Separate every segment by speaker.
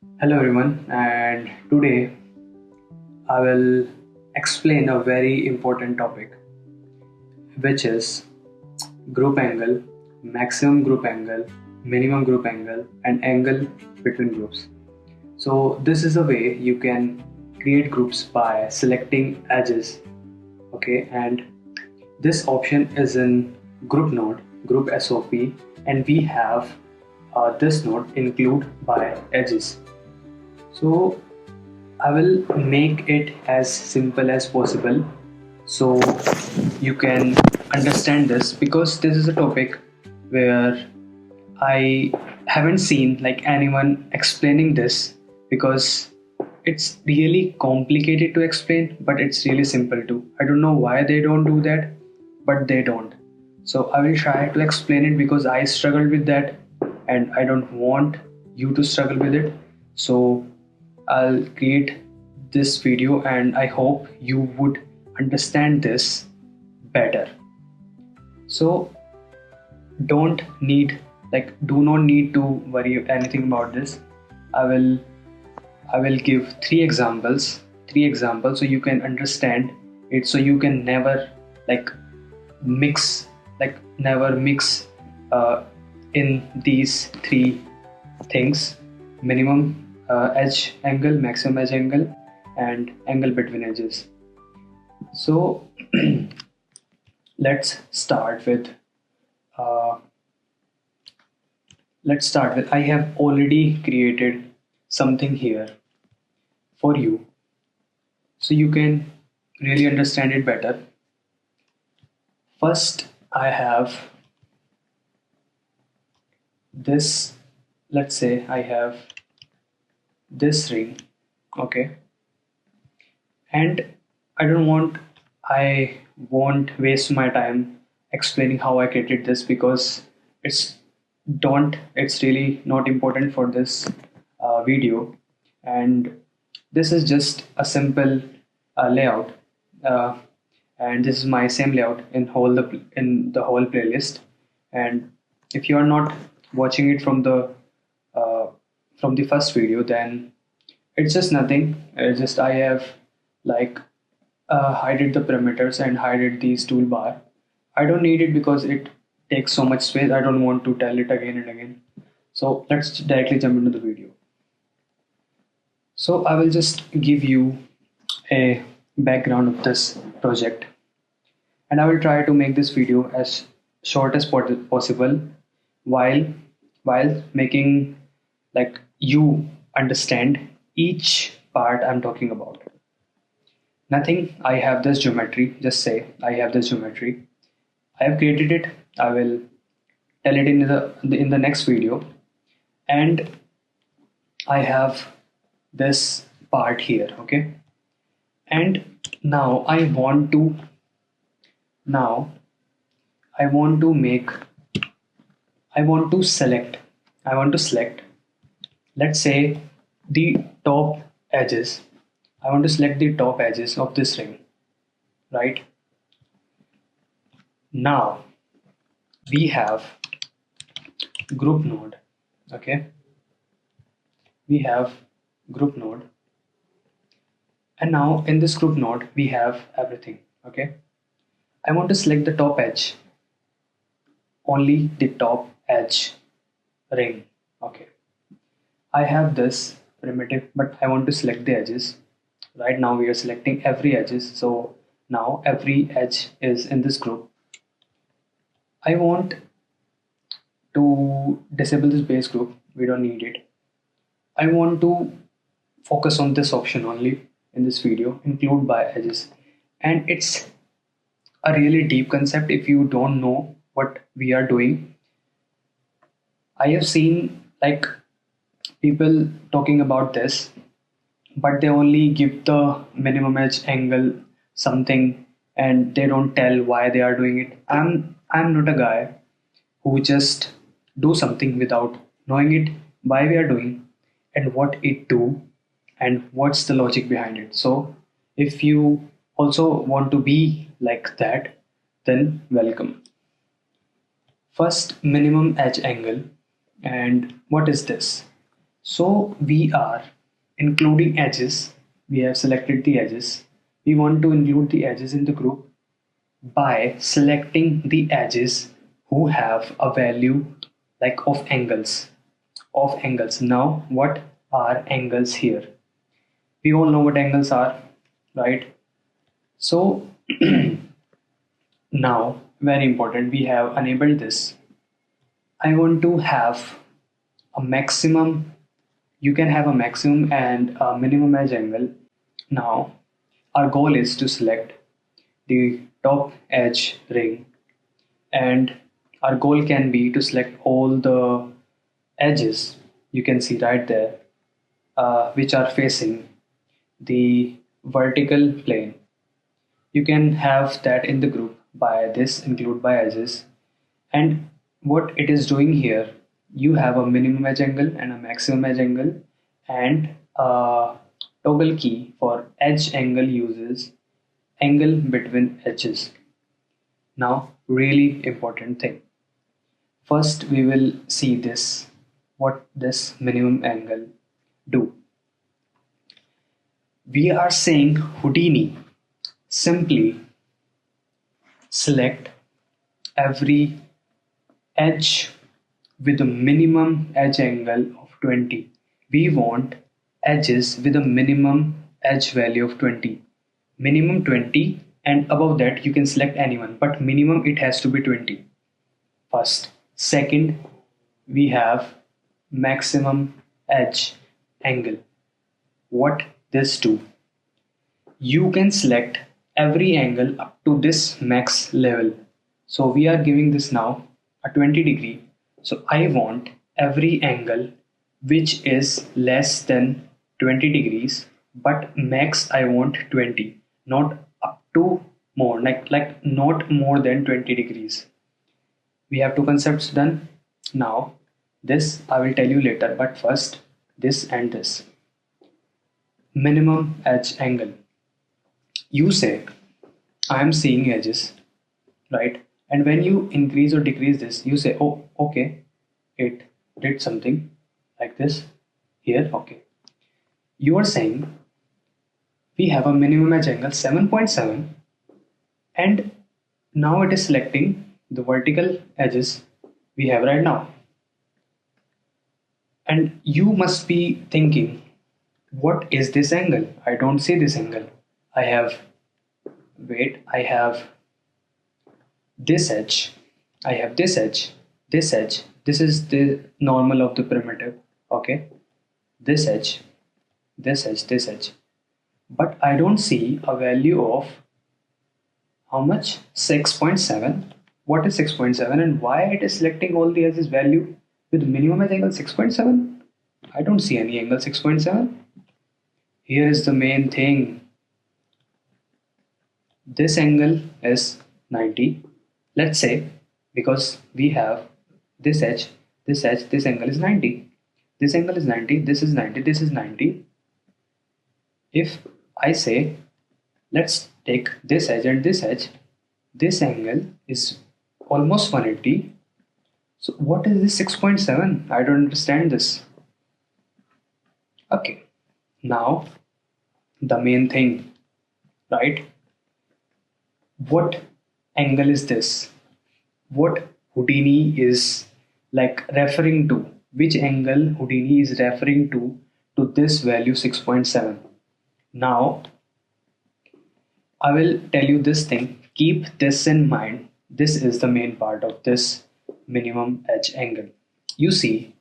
Speaker 1: Hello everyone, and today I will explain a very important topic, which is group angle, maximum group angle, minimum group angle, and angle between groups. So, this is a way you can create groups by selecting edges, okay, and this option is in group node, group SOP, and we have this node include by edges. So I will make it as simple as possible so you can understand this, because this is a topic where I haven't seen like anyone explaining this, because it's really complicated to explain, but it's really simple too. I don't know why they don't do that, but they don't. So I will try to explain it because I struggled with that and I don't want you to struggle with it. So I'll create this video and I hope you would understand this better. So don't need do not need to worry anything about this. I will i will give three examples so you can understand it, so you can like mix never mix in these three things: minimum edge angle, maximum edge angle, and angle between edges. So let's start with uh, I have already created something here for you so you can really understand it better. First, I have this. Let's say I have this ring, okay, and I won't waste my time explaining how I created this, because it's it's really not important for this video. And this is just a simple layout, uh, and this is my same layout in the whole playlist. And if you are not watching it uh, from the first video, then it's just nothing. It's just I have like hided the parameters and hided these toolbar. I don't need it because it takes so much space. I don't want to tell it again and again. So let's directly jump into the video. So I will just give you a background of this project, and I will try to make this video as short as possible, while making you understand each part I'm talking about. Nothing, I have this geometry, just say I have this geometry. I have created it. I will tell it in the next video. And I have this part here, okay? And now now I want to make I want to select let's say the top edges. I want to select the top edges of this ring, right? Now we have group node, okay? We have group node, and now in this group node we have everything, okay? I want to select the top edge, only the top edge ring, okay? I have this primitive, but I want to select the edges. Right now we are selecting every edges, so now every edge is in this group. I want to disable this base group, we don't need it. I want to focus on this option only in this video, include by edges. And it's a really deep concept if you don't know what we are doing. I have seen people talking about this, but they only give the minimum edge angle something, and they don't tell why they are doing it. I'm not a guy who just do something without knowing it, why we are doing, and what it do, and what's the logic behind it. So if you also want to be like that, then welcome. First, minimum edge angle. And what is this? So we are including edges. We have selected the edges. We want to include the edges in the group by selecting the edges who have a value like of angles. Now what are angles here? We all know what angles are, right? So now very important, we have enabled this. I want to have a maximum. You can have a maximum and a minimum edge angle. Now our goal is to select the top edge ring, and our goal can be to select all the edges you can see right there, which are facing the vertical plane. You can have that in the group by this include by edges. And what it is doing here, you have a minimum edge angle and a maximum edge angle, and a toggle key for edge angle uses angle between edges. Now really important thing, first we will see this, what this minimum angle do. We are saying Houdini, simply select every edge with a minimum edge angle of 20. We want edges with a minimum edge value of 20. Minimum 20, and above that you can select anyone, but minimum it has to be 20. First. Second, we have maximum edge angle. What this do? You can select every angle up to this max level. So we are giving this now a 20 degree. So I want every angle which is less than 20 degrees, but max I want 20, not up to more, like not more than 20 degrees. We have two concepts done. Now this I will tell you later, but first this and this. Minimum edge angle. You say I am seeing edges, right? And when you increase or decrease this, you say, oh, okay, it did something like this here. Okay. You are saying we have a minimum edge angle 7.7, and now it is selecting the vertical edges we have right now. And you must be thinking, what is this angle? I don't see this angle. I have this edge, I have this edge, this edge. This is the normal of the primitive. Okay, this edge, this edge, this edge. But I don't see a value of how much? 6.7. What is 6.7 and why it is selecting all the edges value with minimum edge angle 6.7? I don't see any angle 6.7. Here is the main thing. This angle is 90. Let's say, because we have this edge, this edge, this angle is 90. This angle is 90, this is 90, this is 90. If I say, let's take this edge and this angle is almost 180. So what is this 6.7? I don't understand this. Okay, now the main thing, right? What angle is this? What Houdini is like referring to? Which angle Houdini is referring to this value 6.7? Now I will tell you this thing. Keep this in mind. This is the main part of this minimum edge angle. You see,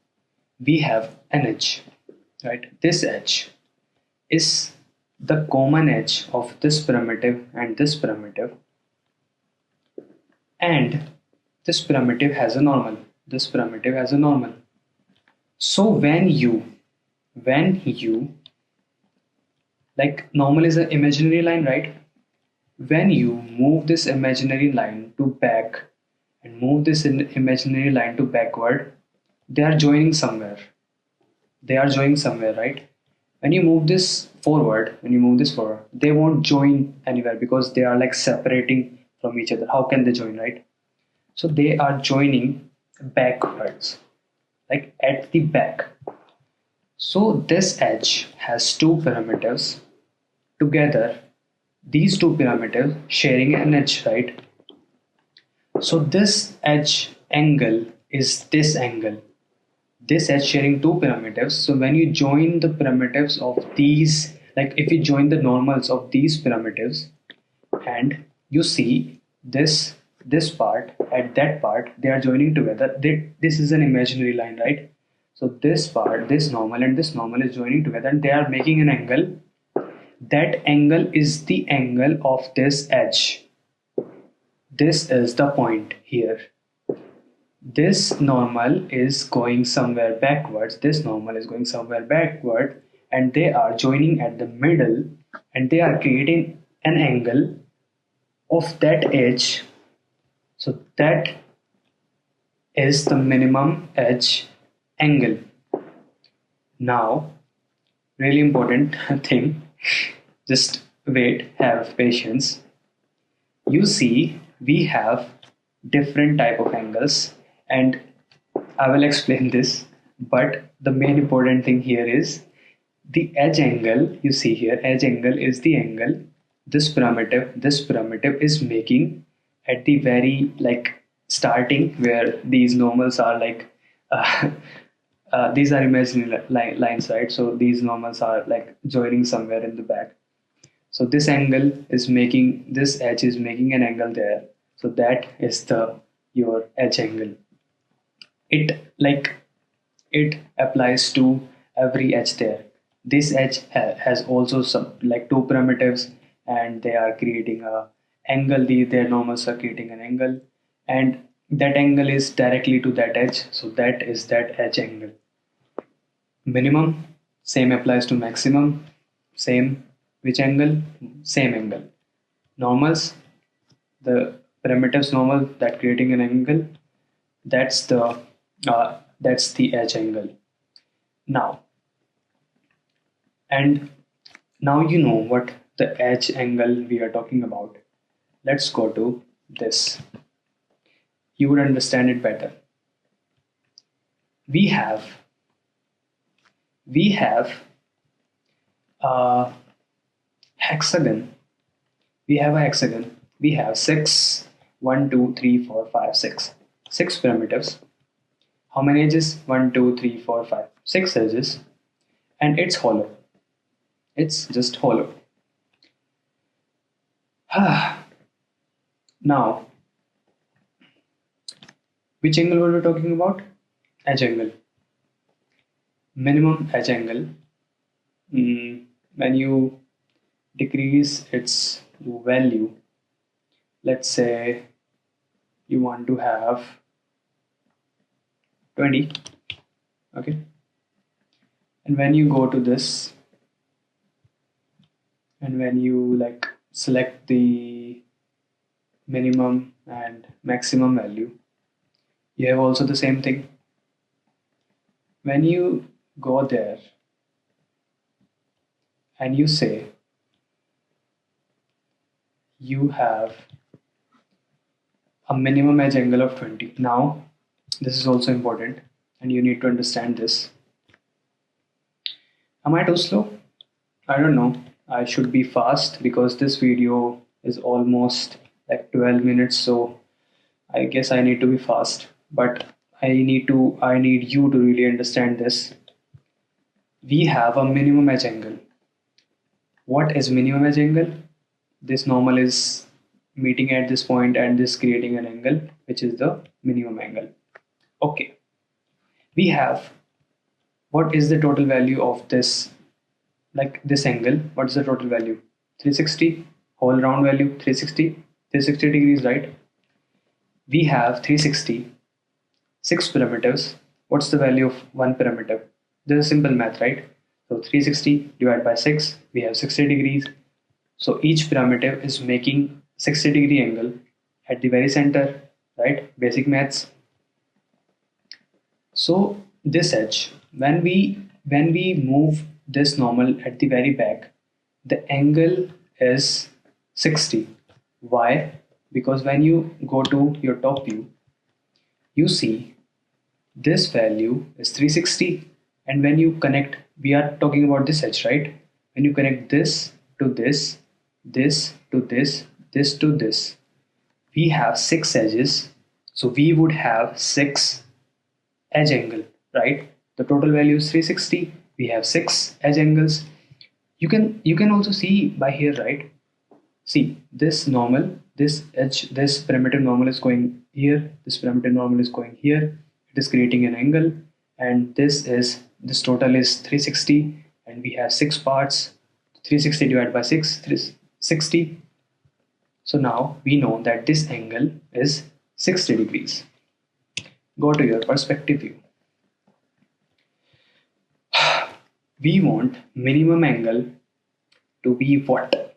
Speaker 1: we have an edge, right? This edge is the common edge of this primitive and this primitive, and this primitive has a normal. This primitive has a normal. So when you like, normal is an imaginary line, right? When you move this imaginary line to back and move this imaginary line to backward, they are joining somewhere. They are joining somewhere, right? When you move this forward, they won't join anywhere because they are like separating from each other. How can they join, right? So they are joining backwards, like at the back. So this edge has two parameters together. These two parameters sharing an edge, right? So this edge angle is this angle. This edge sharing two parameters. So when you join the parameters of these, like if you join the normals of these parameters, and you see this part at that part, they are joining together. This is an imaginary line, right? So this part, this normal and this normal is joining together, and they are making an angle. That angle is the angle of this edge. This is the point here. This normal is going somewhere backwards, this normal is going somewhere backward, and they are joining at the middle, and they are creating an angle of that edge. So that is the minimum edge angle. Now, really important thing, just wait, have patience. You see, we have different type of angles, and I will explain this, but the main important thing here is the edge angle. You see here, edge angle is the angle this parameter is making at the very like starting where these normals are like uh, these are imaginary lines, right? So these normals are like joining somewhere in the back. So this angle is making, this edge is making an angle there. So that is the your edge angle. It applies to every edge there. This edge has also some like two parameters, and they are creating a angle. Their normals are creating an angle, and that angle is directly to that edge. So that is that edge angle. Minimum, same applies to maximum. Same, which angle? Same angle. Normals, the parameters normal that creating an angle. That's the edge angle. Now, and now you know what the edge angle we are talking about. Let's go to this. You would understand it better. We have a hexagon. We have a hexagon. We have 6, 1, 2, 3, 4, 5, 6. 6 parameters. How many edges? 1, 2, 3, 4, 5. 6 edges. And it's hollow. It's just hollow. Now, which angle were we talking about? Edge angle. Minimum edge angle. When you decrease its value, let's say you want to have 20, okay, and when you go to this, and when you like select the minimum and maximum value, you have also the same thing. When you go there and you say you have a minimum edge angle of 20. Now, this is also important, and you need to understand this. Am I too slow? I don't know. I should be fast because this video is almost like 12 minutes, so I guess I need to be fast. But I need you to really understand this. We have a minimum edge angle. What is minimum edge angle? This normal is meeting at this point and this creating an angle, which is the minimum angle. Okay, we have, what is the total value of this, like this angle? What is the total value? 360, whole round value 360 degrees, right? We have 360, 6 parameters. What's the value of one parameter? This is simple math, right? So 360 divided by 6, we have 60 degrees. So each parameter is making 60-degree angle at the very center, right? Basic maths. So this edge, when we move this normal at the very back, the angle is 60. Why? Because when you go to your top view, you see this value is 360, and when you connect we are talking about this edge, right? When you connect this to this, this to this to this, we have six edges. So we would have six edge angle, right? The total value is 360. We have six edge angles. You can also see by here, right? See this normal, this edge, this primitive normal is going here, this primitive normal is going here. It is creating an angle, and this total is 360, and we have six parts. 360 divided by 6, 360. So now we know that this angle is 60 degrees. Go to your perspective view. We want minimum angle to be what?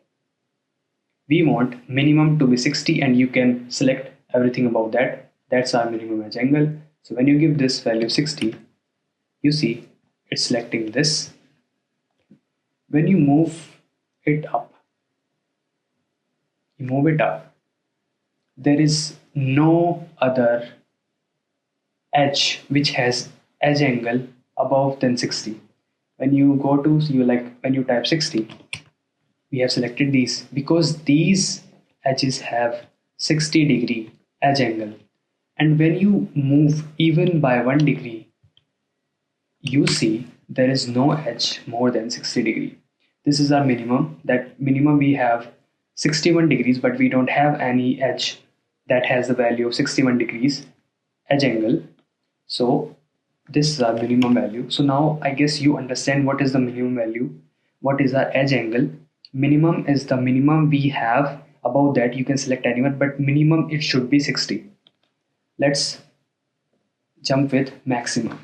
Speaker 1: We want minimum to be 60, and you can select everything above that. That's our minimum edge angle. So when you give this value 60, you see it's selecting this. When you move it up, there is no other edge which has edge angle above than 60. When you go to, when you type 60, we have selected these because these edges have 60-degree edge angle. And when you move even by 1 degree, you see there is no edge more than 60 degree. This is our minimum. That minimum we have 61 degrees, but we don't have any edge that has the value of 61 degrees edge angle. So this is our minimum value. So now I guess you understand what is the minimum value, what is our edge angle. Minimum is the minimum we have. Above that you can select anyone, but minimum it should be 60. Let's jump with maximum.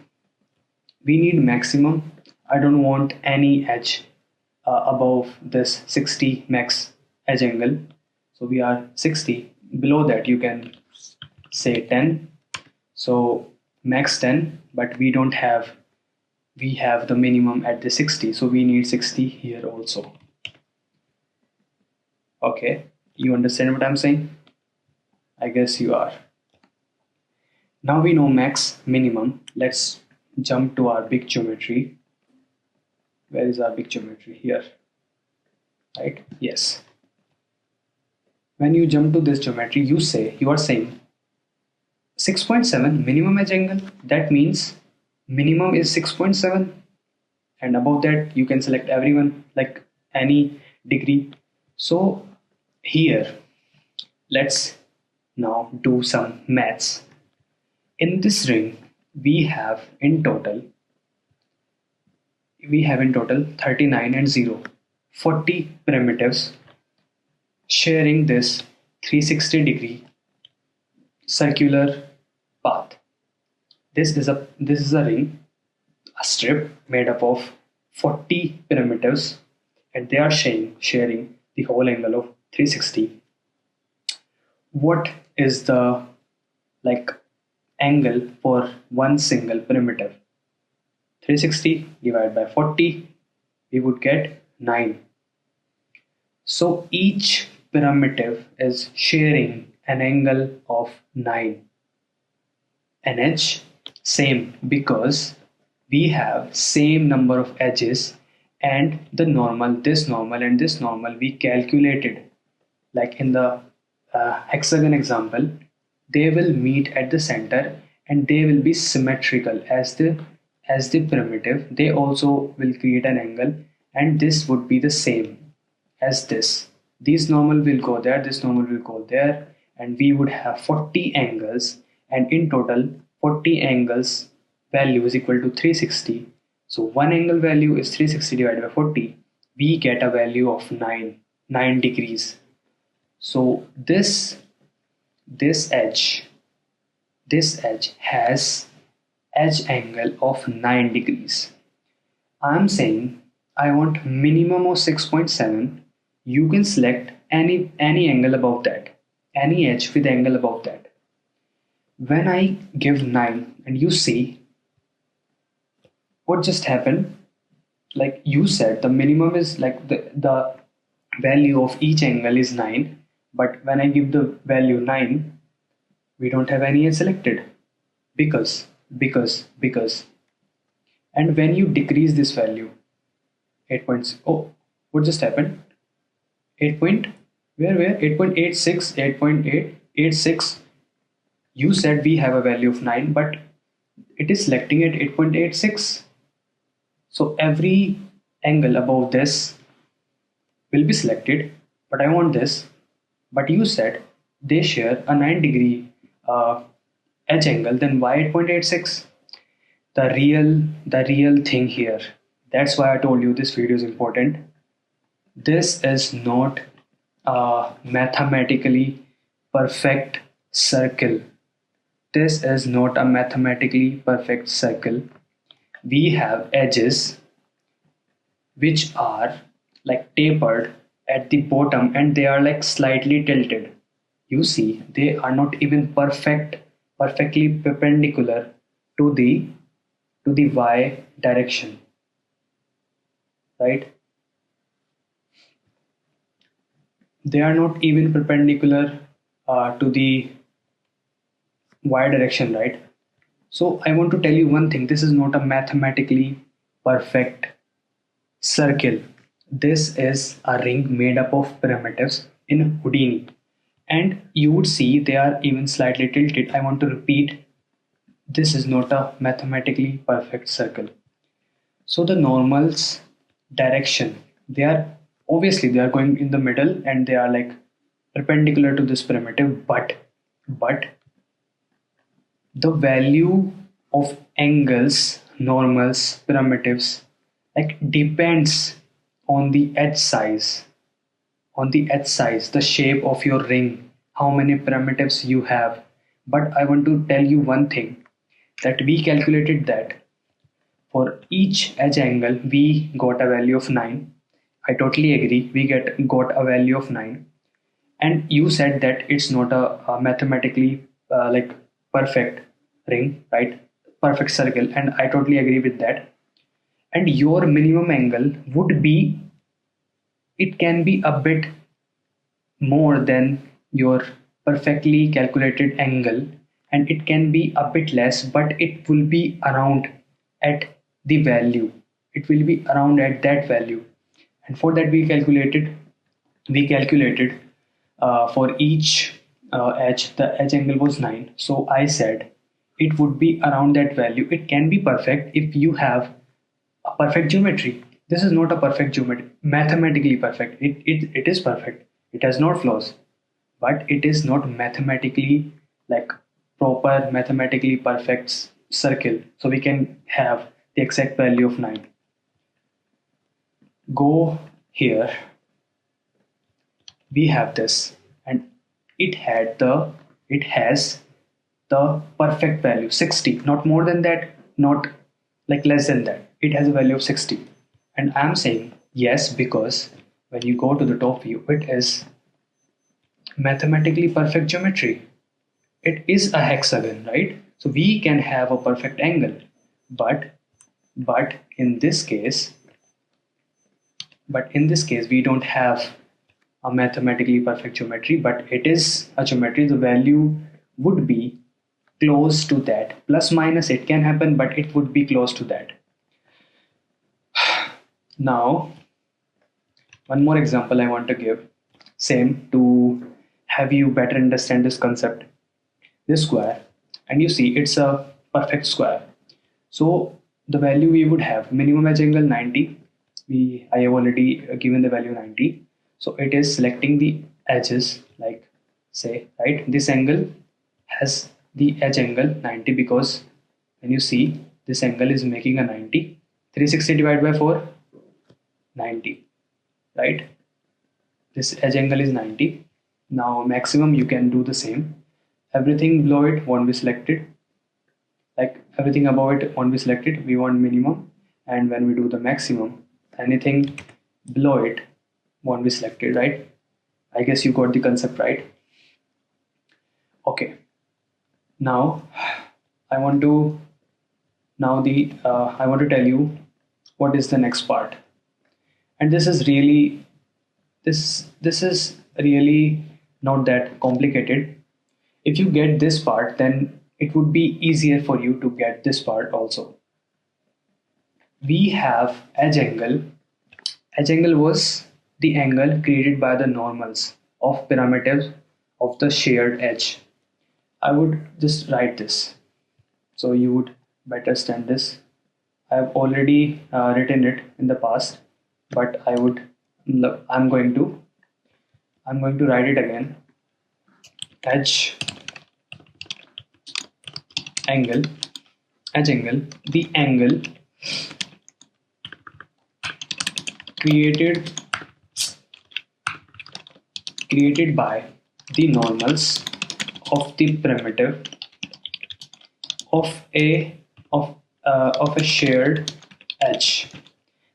Speaker 1: We need maximum. I don't want any edge above this 60 max edge angle. So we are 60. Below that you can say 10. So max 10, but we don't have, we have the minimum at the 60. So we need 60 here also. Okay, you understand what I'm saying? I guess you are. Now we know max, minimum. Let's jump to our big geometry. Where is our big geometry? Here, right? Yes. When you jump to this geometry, you are saying 6.7 minimum edge angle. That means minimum is 6.7, and above that you can select everyone, like any degree. So here, let's now do some maths. In this ring, we have in total 39 and 0, 40 primitives sharing this 360-degree circular path. This is a ring, a strip made up of 40 primitives, and they are sharing the whole angle of 360. What is the angle for one single primitive? 360 divided by 40, we would get 9. So each primitive is sharing an angle of 9. An edge, same, because we have same number of edges, and the normal, this normal and this normal we calculated. Like in the hexagon example, they will meet at the center and they will be symmetrical as the primitive. They also will create an angle, and this would be the same as this. These normal will go there, this normal will go there, and we would have 40 angles, and in total 40 angles value is equal to 360. So one angle value is 360 divided by 40. We get a value of 9 degrees. So this edge has edge angle of 9 degrees. I'm saying I want minimum of 6.7. You can select any angle above that, any edge with angle above that. When I give 9, and you see what just happened, like you said, the minimum is like the value of each angle is 9, but when I give the value 9, we don't have any edge selected because And when you decrease this value, 8 points, oh, what just happened? 8 point, where 8.86, 8.886. You said we have a value of 9, but it is selecting at 8.86. So every angle above this will be selected, but I want this. But you said they share a 9 degree edge angle, then why 8.86? The real thing here. That's why I told you this video is important. This is not a mathematically perfect circle. This is not a mathematically perfect circle. We have edges which are like tapered at the bottom and they are like slightly tilted. You see, they are not even perfectly perpendicular to the y direction, right? They are not even perpendicular to the y direction, right? So I want to tell you one thing, this is not a mathematically perfect circle. This is a ring made up of primitives in Houdini, and you would see they are even slightly tilted. I want to repeat, this is not a mathematically perfect circle. So the normals direction, they are obviously they are going in the middle and they are like perpendicular to this primitive, but the value of angles, normals, primitives like depends on the edge size, the shape of your ring, how many primitives you have. But I want to tell you one thing, that we calculated that for each edge angle we got a value of 9. I totally agree, we got a value of 9. And you said that it's not a mathematically like perfect ring, right? Perfect circle, and I totally agree with that. And your minimum angle would be, it can be a bit more than your perfectly calculated angle, and it can be a bit less, but it will be around at the value, it will be around at that value. And for that we calculated for each edge, the edge angle was 9. So I said it would be around that value. It can be perfect if you have a perfect geometry. This is not a perfect geometry, mathematically perfect. It is perfect. It has no flaws, but it is not mathematically like proper mathematically perfect circle. So we can have the exact value of 9. Go here, we have this, and it has the perfect value 60, not more than that, not like less than that. It has a value of 60, and I'm saying yes because when you go to the top view, it is mathematically perfect geometry. It is a hexagon, right? So we can have a perfect angle, but in this case, we don't have a mathematically perfect geometry, but it is a geometry. The value would be close to that. Plus minus it can happen, but it would be close to that. Now, one more example I want to give, same to have you better understand this concept. This square, and you see it's a perfect square. So the value we would have minimum edge angle 90. I have already given the value 90. So it is selecting the edges, like say, right, this angle has the edge angle 90 because when you see this angle is making a 90. 360 divided by 4, 90, right? This edge angle is 90. Now maximum you can do the same. Everything below it won't be selected, like everything above it won't be selected. We want minimum, and when we do the maximum, anything below it won't be selected, right? I guess you got the concept, right? Okay, now I want to I want to tell you what is the next part. And this is really not that complicated. If you get this part, then it would be easier for you to get this part also. we have edge angle. Edge angle was the angle created by the normals of parameters of the shared edge. I would just write this so you would better understand this. I have already written it in the past, but I'm going to write it again. Edge angle, edge angle, the angle created by the normals of the primitive of a of a shared edge.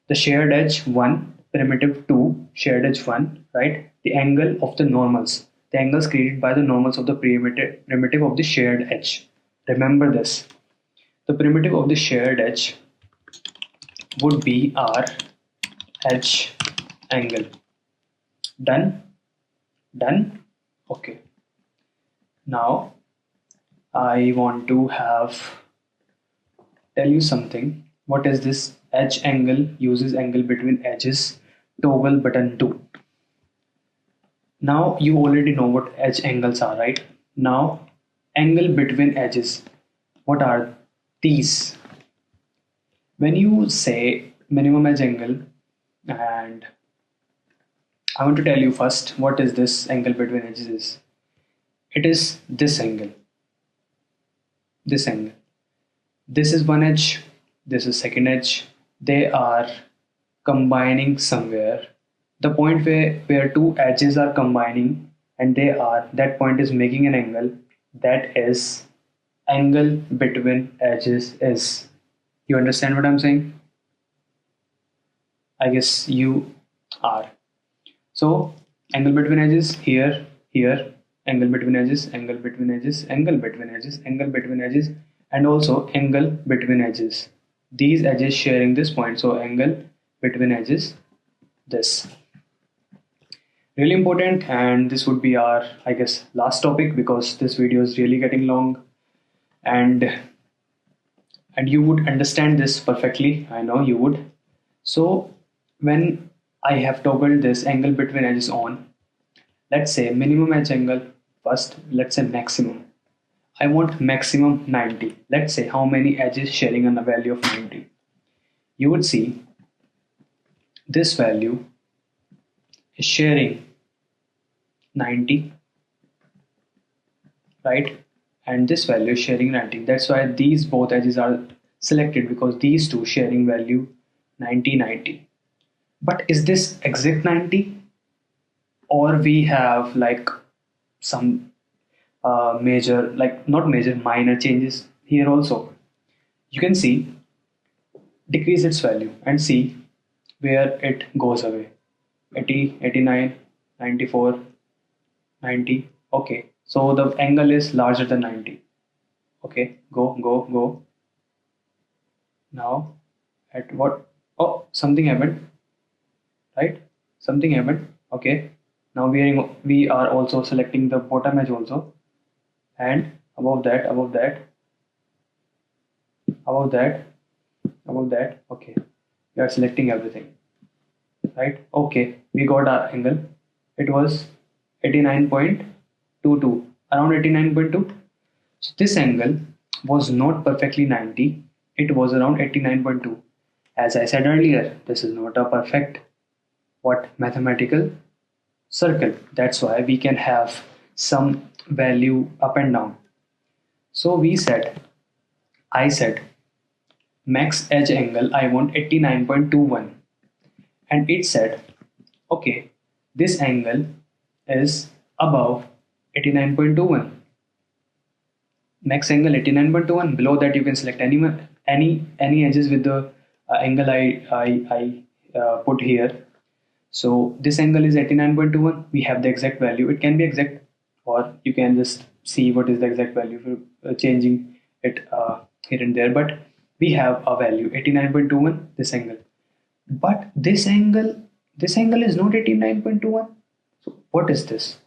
Speaker 1: The shared edge 1, primitive 2, shared edge 1, right? The angle of the normals. The angles created by the normals of the primitive of the shared edge. Remember this. The primitive of the shared edge would be our edge angle. Done? Done? Okay. Now I want to tell you something. What is this? Edge angle uses angle between edges toggle button 2. Now you already know what edge angles are, right? Now angle between edges. What are these? When you say minimum edge angle, and I want to tell you first what is this angle between edges is. It is this angle. This angle. This is one edge, this is second edge. They are combining somewhere. The point where two edges are combining and that point is making an angle, that is angle between edges is. You understand what I'm saying? I guess you are. So angle between edges here, here, angle between edges, angle between edges, angle between edges, angle between edges, and also angle between edges. These edges sharing this point, so angle between edges, this. Really important, and this would be our, I guess, last topic because this video is really getting long, and you would understand this perfectly. I know you would. So when I have toggled this angle between edges on, let's say minimum edge angle first, let's say maximum. I want maximum 90. Let's say how many edges sharing on a value of 90. You would see this value is sharing 90, right? And this value is sharing 90. That's why these both edges are selected, because these two sharing value 90, 90. But is this exact 90? Or we have like some major, like not major, minor changes here also. You can see decrease its value and see where it goes away. 80, 89, 94, 90. Okay, so the angle is larger than 90. Okay, go. Now at what? Oh, something happened, right? Something happened. Okay, now we are also selecting the bottom edge also, and above that, above that, above that, above that. Okay, we are selecting everything, right? Okay, we got our angle. It was 89.22, around 89.2. So this angle was not perfectly 90, it was around 89.2. As I said earlier, this is not a perfect mathematical circle. That's why we can have some value up and down. So I said max edge angle I want 89.21, and it said okay, this angle is above 89.21. Max angle 89.21. Below that you can select any edges with the angle I put here. So this angle is 89.21. We have the exact value. It can be exact, or you can just see what is the exact value for changing it here and there. But we have a value 89.21. This angle, but this angle is not 89.21. So what is this?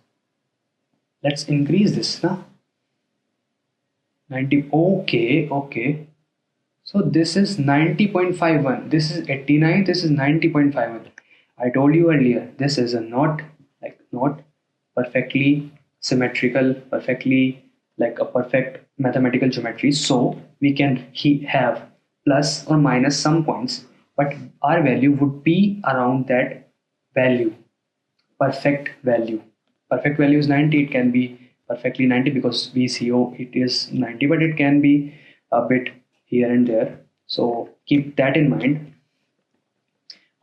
Speaker 1: Let's increase this now. 90. Okay. So this is 90.51, this is 89, this is 90.51. I told you earlier, this is a not perfectly symmetrical, perfectly like a perfect mathematical geometry. So we can have plus or minus some points, but our value would be around that value, perfect value. Perfect value is 90. It can be perfectly 90 because VCO it is 90, but it can be a bit here and there. So keep that in mind.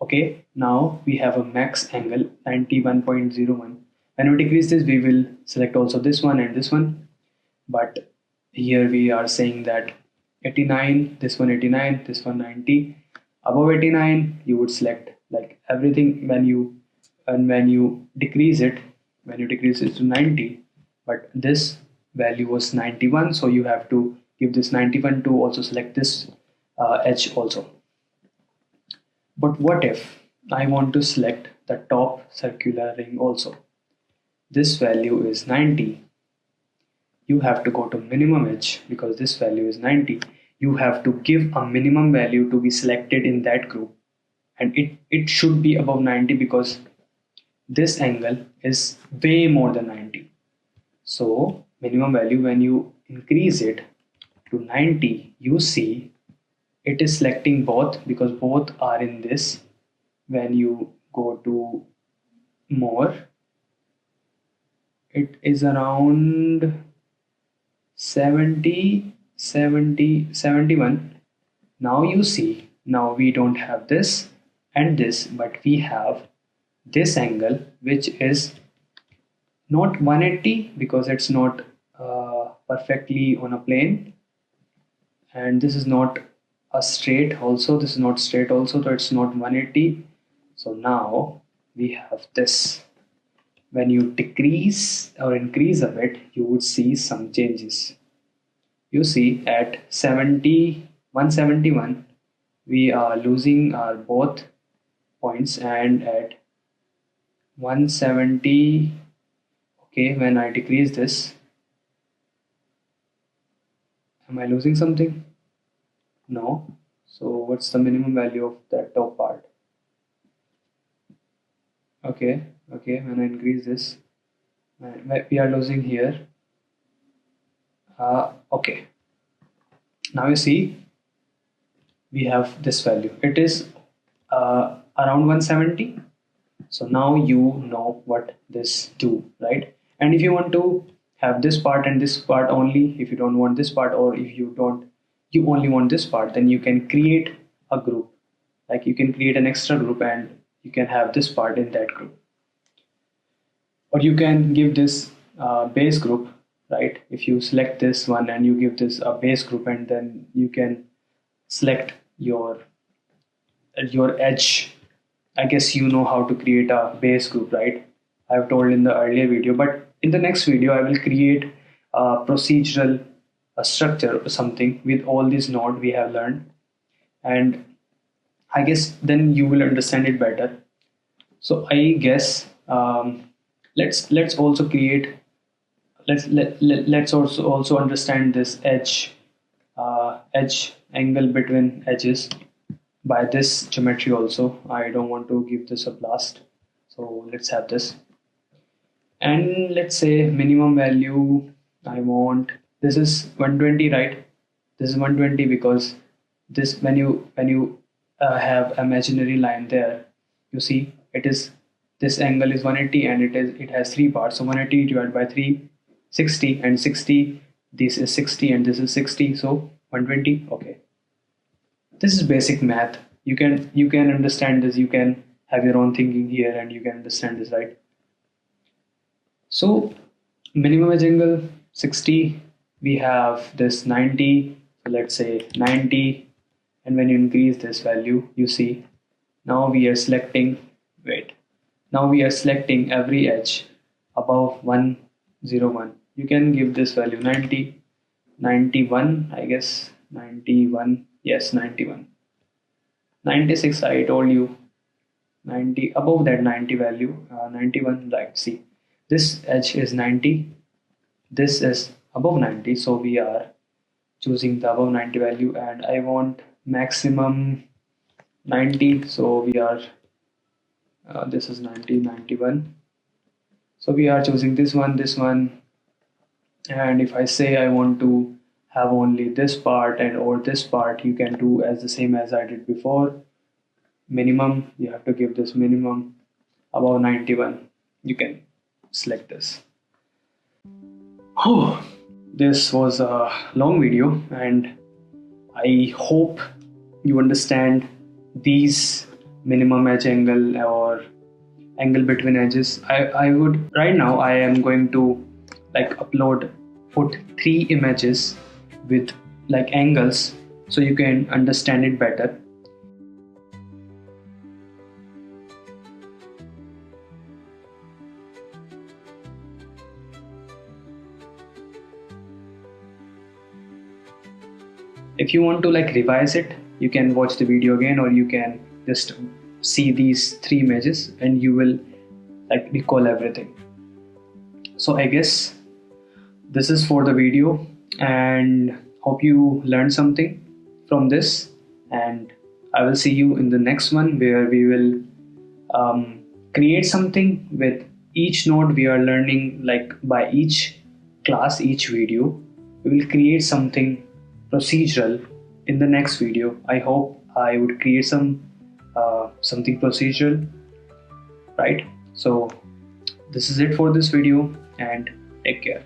Speaker 1: Okay, now we have a max angle 91.01. When we decrease this, we will select also this one and this one. But here we are saying that 89, this one 89, this one 90. Above 89, you would select like everything when you decrease it, to 90, but this value was 91, so you have to give this 91 to also select this edge also. But what if I want to select the top circular ring also? This value is 90. You have to go to minimum edge because this value is 90. You have to give a minimum value to be selected in that group, and it should be above 90 because this angle is way more than 90. So minimum value, when you increase it to 90, you see it is selecting both because both are in this. When you go to more, it is around 70, 70, 71. Now you see, now we don't have this and this, but we have this angle which is not 180 because it's not perfectly on a plane, and this is not a straight also, this is not straight also, so it's not 180. So now we have this. When you decrease or increase a bit, you would see some changes. You see at 70, 171, we are losing our both points, and at 170, okay, when I decrease this, am I losing something? No. So what's the minimum value of that top part? Okay, when I increase this, we are losing here. Okay, now you see we have this value. It is around 170. So now you know what this do, right? And if you want to have this part and this part only, if you don't want this part, or if you only want this part, then you can create a group. Like you can create an extra group and you can have this part in that group. Or you can give this base group, right? If you select this one and you give this a base group, and then you can select your edge. I guess you know how to create a base group, right? I've told in the earlier video, but in the next video I will create a procedural structure or something with all these nodes we have learned, and I guess then you will understand it better. So I guess let's also create, let's also understand this edge angle between edges by this geometry also. I don't want to give this a blast, so let's have this. And let's say minimum value I want, this is 120, right? This is 120 because this, when you have imaginary line there, you see it is, this angle is 180 and it has three parts. So 180 divided by 3, 60, and 60, this is 60 and this is 60, so 120. Okay, this is basic math. You can understand this, you can have your own thinking here and you can understand this, right? So minimum edge angle 60, we have this 90, so let's say 90, and when you increase this value, you see now we are selecting, now we are selecting every edge above 101. You can give this value 90, 91, I guess 91, yes 91, 96, I told you 90, above that 90 value, 91, like see this edge is 90, this is above 90, so we are choosing the above 90 value, and I want maximum 90. So we are this is 90, 91. So we are choosing this one, and if I say I want to have only this part and or this part, you can do as the same as I did before. Minimum, you have to give this minimum above 91. You can select this. Oh, this was a long video, and I hope you understand these minimum edge angle or angle between edges. I would right now I am going to like put 3 images with like angles so you can understand it better. If you want to like revise it, you can watch the video again, or you can just see these 3 images and you will like recall everything. So I guess this is for the video, and hope you learned something from this, and I will see you in the next one where we will create something with each node we are learning, like by each class, each video we will create something procedural in the next video. I hope I would create something procedural, right? So this is it for this video, and take care.